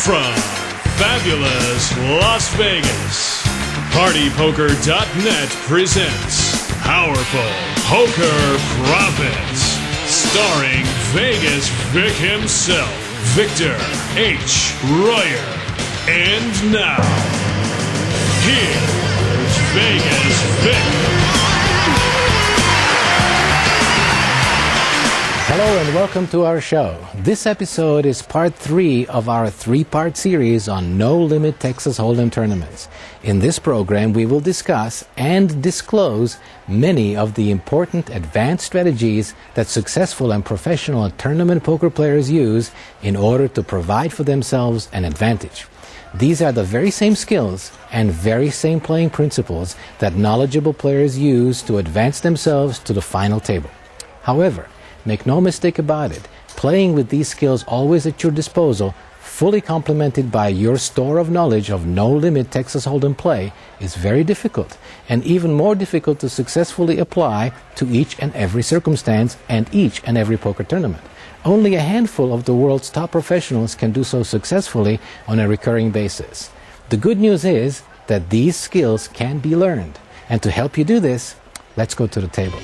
From fabulous Las Vegas, PartyPoker.net presents Powerful Poker Profits, starring Vegas Vic himself, Victor H. Royer. And now, here's Vegas Vic. Hello and welcome to our show. This episode is part 3 of our 3-part series on no-limit Texas Hold'em tournaments. In this program, we will discuss and disclose many of the important advanced strategies that successful and professional tournament poker players use in order to provide for themselves an advantage. These are the very same skills and very same playing principles that knowledgeable players use to advance themselves to the final table. However, make no mistake about it, playing with these skills always at your disposal, fully complemented by your store of knowledge of no-limit Texas Hold'em play, is very difficult, and even more difficult to successfully apply to each and every circumstance and each and every poker tournament. Only a handful of the world's top professionals can do so successfully on a recurring basis. The good news is that these skills can be learned, and to help you do this, let's go to the table.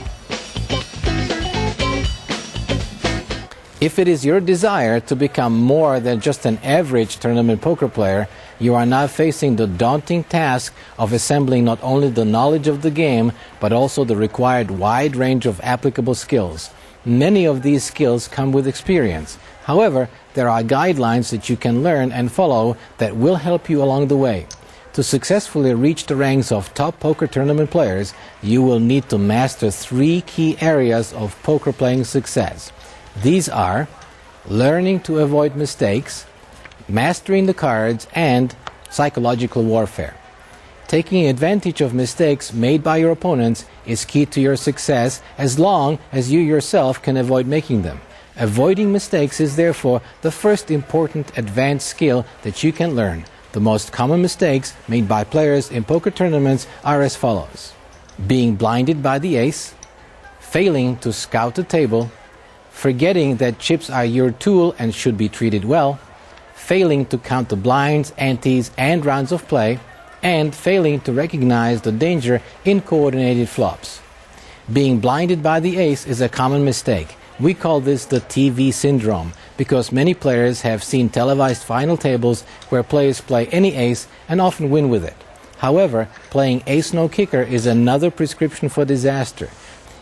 If it is your desire to become more than just an average tournament poker player, you are now facing the daunting task of assembling not only the knowledge of the game, but also the required wide range of applicable skills. Many of these skills come with experience. However, there are guidelines that you can learn and follow that will help you along the way. To successfully reach the ranks of top poker tournament players, you will need to master 3 key areas of poker playing success. These are learning to avoid mistakes, mastering the cards, and psychological warfare. Taking advantage of mistakes made by your opponents is key to your success as long as you yourself can avoid making them. Avoiding mistakes is therefore the first important advanced skill that you can learn. The most common mistakes made by players in poker tournaments are as follows: being blinded by the ace, failing to scout the table, forgetting that chips are your tool and should be treated well, failing to count the blinds, antes, and rounds of play, and failing to recognize the danger in coordinated flops. Being blinded by the ace is a common mistake. We call this the TV syndrome because many players have seen televised final tables where players play any ace and often win with it. However, playing ace-no-kicker is another prescription for disaster.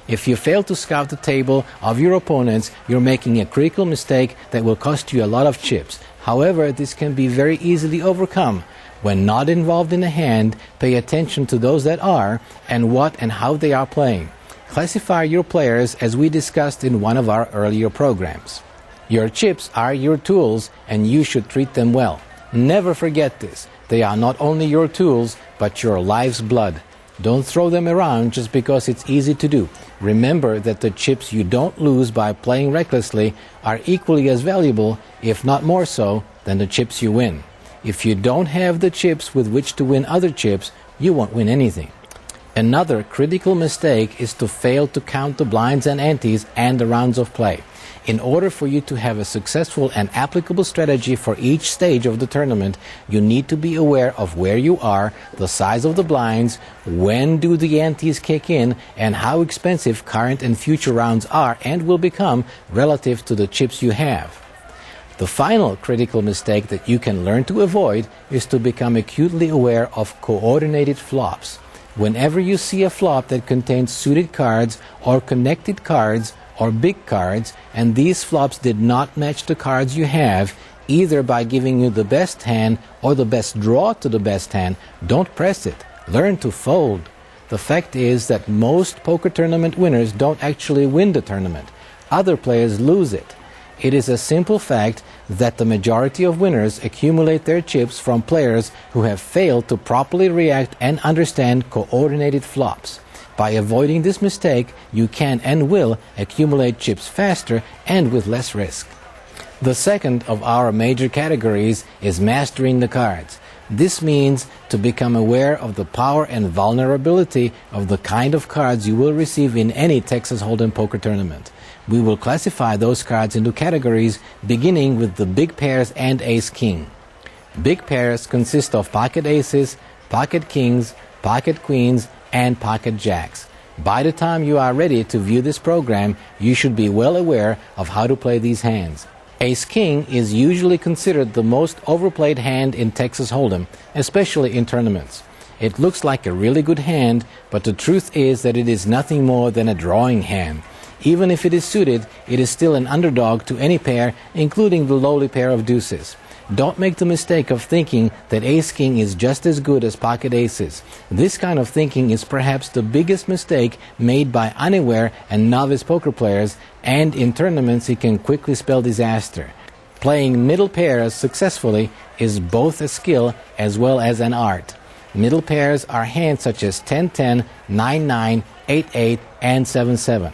If you fail to scout the table of your opponents, you're making a critical mistake that will cost you a lot of chips. However, this can be very easily overcome. When not involved in a hand, pay attention to those that are and what and how they are playing. Classify your players as we discussed in one of our earlier programs. Your chips are your tools and you should treat them well. Never forget this. They are not only your tools, but your life's blood. Don't throw them around just because it's easy to do. Remember that the chips you don't lose by playing recklessly are equally as valuable, if not more so, than the chips you win. If you don't have the chips with which to win other chips, you won't win anything. Another critical mistake is to fail to count the blinds and antes and the rounds of play. In order for you to have a successful and applicable strategy for each stage of the tournament, you need to be aware of where you are, the size of the blinds, when do the antes kick in, and how expensive current and future rounds are and will become relative to the chips you have. The final critical mistake that you can learn to avoid is to become acutely aware of coordinated flops. Whenever you see a flop that contains suited cards or connected cards or big cards, and these flops did not match the cards you have, either by giving you the best hand or the best draw to the best hand, don't press it. Learn to fold. The fact is that most poker tournament winners don't actually win the tournament. Other players lose it. It is a simple fact that the majority of winners accumulate their chips from players who have failed to properly react and understand coordinated flops. By avoiding this mistake, you can and will accumulate chips faster and with less risk. The second of our major categories is mastering the cards. This means to become aware of the power and vulnerability of the kind of cards you will receive in any Texas Hold'em poker tournament. We will classify those cards into categories beginning with the big pairs and ace-king. Big pairs consist of pocket aces, pocket kings, pocket queens, and pocket jacks. By the time you are ready to view this program, you should be well aware of how to play these hands. Ace-king is usually considered the most overplayed hand in Texas Hold'em, especially in tournaments. It looks like a really good hand, but the truth is that it is nothing more than a drawing hand. Even if it is suited, it is still an underdog to any pair, including the lowly pair of deuces. Don't make the mistake of thinking that ace-king is just as good as pocket aces. This kind of thinking is perhaps the biggest mistake made by unaware and novice poker players, and in tournaments it can quickly spell disaster. Playing middle pairs successfully is both a skill as well as an art. Middle pairs are hands such as 10-10, 9-9, 8-8, and 7-7.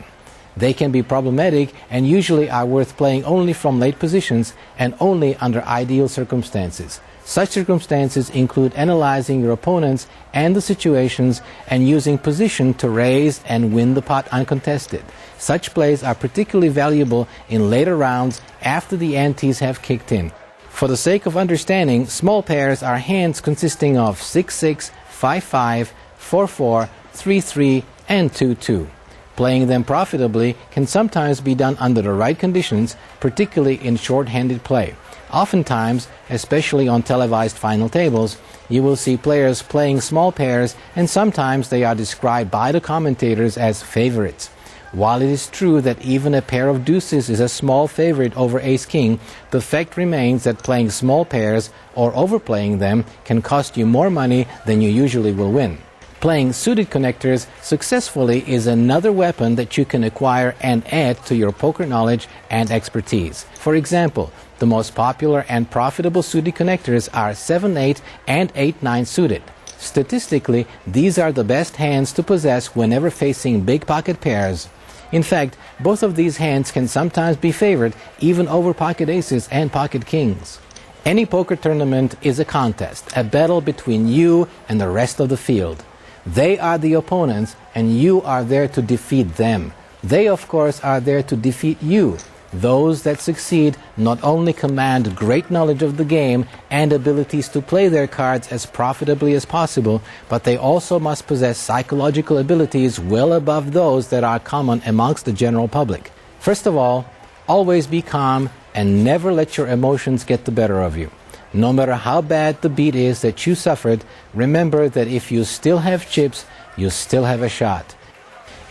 They can be problematic and usually are worth playing only from late positions and only under ideal circumstances. Such circumstances include analyzing your opponents and the situations and using position to raise and win the pot uncontested. Such plays are particularly valuable in later rounds after the antes have kicked in. For the sake of understanding, small pairs are hands consisting of 6-6, 5-5, 4-4, 3-3, and 2-2. Playing them profitably can sometimes be done under the right conditions, particularly in short-handed play. Oftentimes, especially on televised final tables, you will see players playing small pairs, and sometimes they are described by the commentators as favorites. While it is true that even a pair of deuces is a small favorite over ace-king, the fact remains that playing small pairs or overplaying them can cost you more money than you usually will win. Playing suited connectors successfully is another weapon that you can acquire and add to your poker knowledge and expertise. For example, the most popular and profitable suited connectors are 7-8 and 8-9 suited. Statistically, these are the best hands to possess whenever facing big pocket pairs. In fact, both of these hands can sometimes be favored even over pocket aces and pocket kings. Any poker tournament is a contest, a battle between you and the rest of the field. They are the opponents, and you are there to defeat them. They, of course, are there to defeat you. Those that succeed not only command great knowledge of the game and abilities to play their cards as profitably as possible, but they also must possess psychological abilities well above those that are common amongst the general public. First of all, always be calm and never let your emotions get the better of you. No matter how bad the beat is that you suffered, remember that if you still have chips, you still have a shot.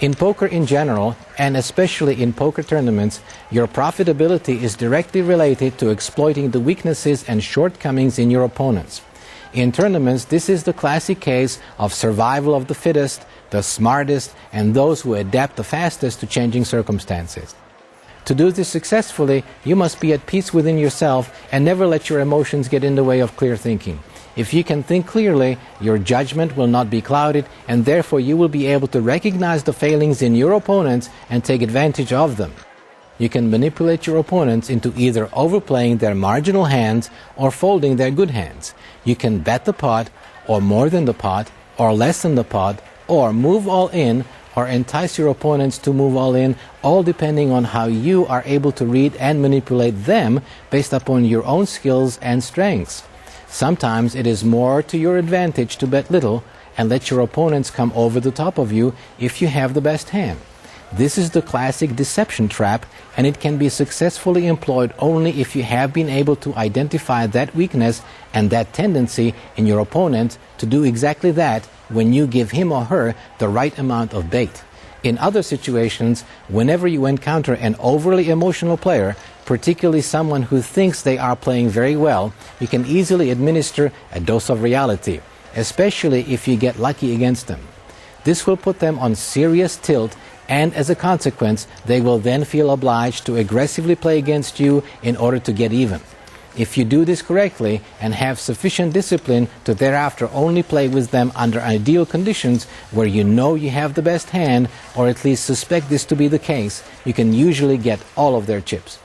In poker in general, and especially in poker tournaments, your profitability is directly related to exploiting the weaknesses and shortcomings in your opponents. In tournaments, this is the classic case of survival of the fittest, the smartest, and those who adapt the fastest to changing circumstances. To do this successfully, you must be at peace within yourself and never let your emotions get in the way of clear thinking. If you can think clearly, your judgment will not be clouded, and therefore you will be able to recognize the failings in your opponents and take advantage of them. You can manipulate your opponents into either overplaying their marginal hands or folding their good hands. You can bet the pot, or more than the pot, or less than the pot, or move all in, or entice your opponents to move all in, all depending on how you are able to read and manipulate them based upon your own skills and strengths. Sometimes it is more to your advantage to bet little and let your opponents come over the top of you if you have the best hand. This is the classic deception trap, and it can be successfully employed only if you have been able to identify that weakness and that tendency in your opponent to do exactly that when you give him or her the right amount of bait. In other situations, whenever you encounter an overly emotional player, particularly someone who thinks they are playing very well, you can easily administer a dose of reality, especially if you get lucky against them. This will put them on serious tilt, and as a consequence, they will then feel obliged to aggressively play against you in order to get even. If you do this correctly and have sufficient discipline to thereafter only play with them under ideal conditions where you know you have the best hand, or at least suspect this to be the case, you can usually get all of their chips.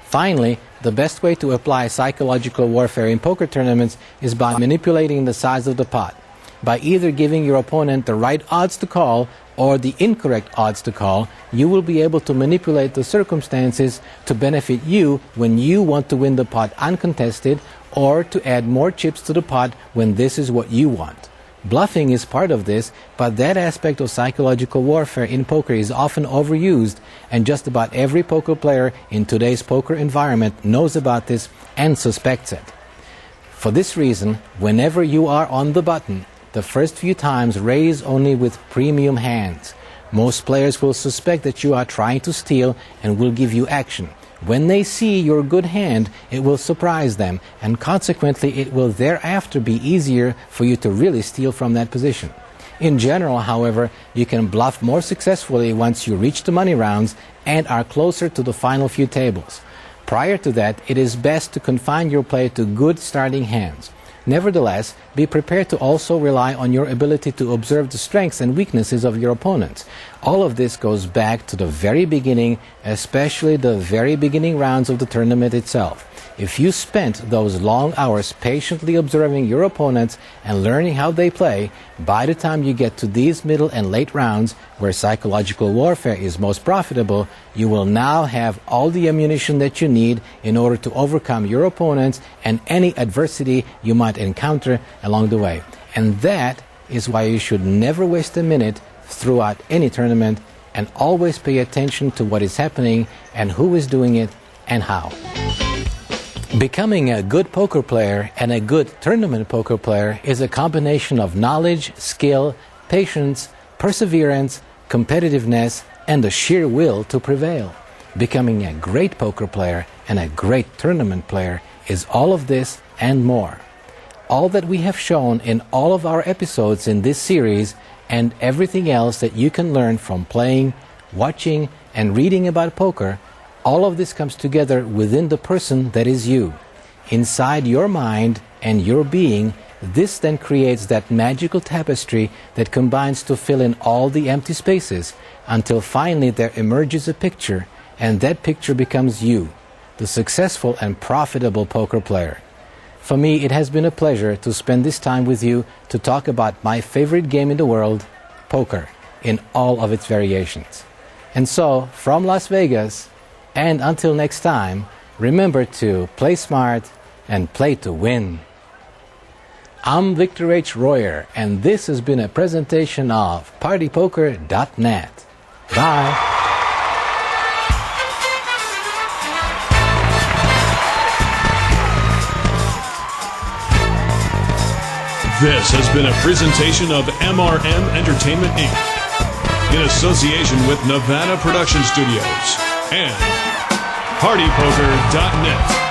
Finally, the best way to apply psychological warfare in poker tournaments is by manipulating the size of the pot. by either giving your opponent the right odds to call or the incorrect odds to call, you will be able to manipulate the circumstances to benefit you when you want to win the pot uncontested, or to add more chips to the pot when this is what you want. Bluffing is part of this, but that aspect of psychological warfare in poker is often overused, and just about every poker player in today's poker environment knows about this and suspects it. For this reason, whenever you are on the button, the first few times raise only with premium hands. Most players will suspect that you are trying to steal and will give you action. When they see your good hand, it will surprise them, and consequently it will thereafter be easier for you to really steal from that position. In general, however, you can bluff more successfully once you reach the money rounds and are closer to the final few tables. Prior to that, it is best to confine your play to good starting hands. Nevertheless, be prepared to also rely on your ability to observe the strengths and weaknesses of your opponents. All of this goes back to the very beginning, especially the very beginning rounds of the tournament itself. If you spent those long hours patiently observing your opponents and learning how they play, by the time you get to these middle and late rounds, where psychological warfare is most profitable, you will now have all the ammunition that you need in order to overcome your opponents and any adversity you might encounter along the way. And that is why you should never waste a minute throughout any tournament, and always pay attention to what is happening and who is doing it and how. Becoming a good poker player and a good tournament poker player is a combination of knowledge, skill, patience, perseverance, competitiveness, and the sheer will to prevail. Becoming a great poker player and a great tournament player is all of this and more. All that we have shown in all of our episodes in this series, and everything else that you can learn from playing, watching, and reading about poker, all of this comes together within the person that is you. Inside your mind and your being, this then creates that magical tapestry that combines to fill in all the empty spaces until finally there emerges a picture, and that picture becomes you, the successful and profitable poker player. For me, it has been a pleasure to spend this time with you to talk about my favorite game in the world, poker, in all of its variations. And so, from Las Vegas, and until next time, remember to play smart and play to win. I'm Victor H. Royer, and this has been a presentation of PartyPoker.net. Bye. This has been a presentation of MRM Entertainment, Inc. in association with Nevada Production Studios and PartyPoker.net.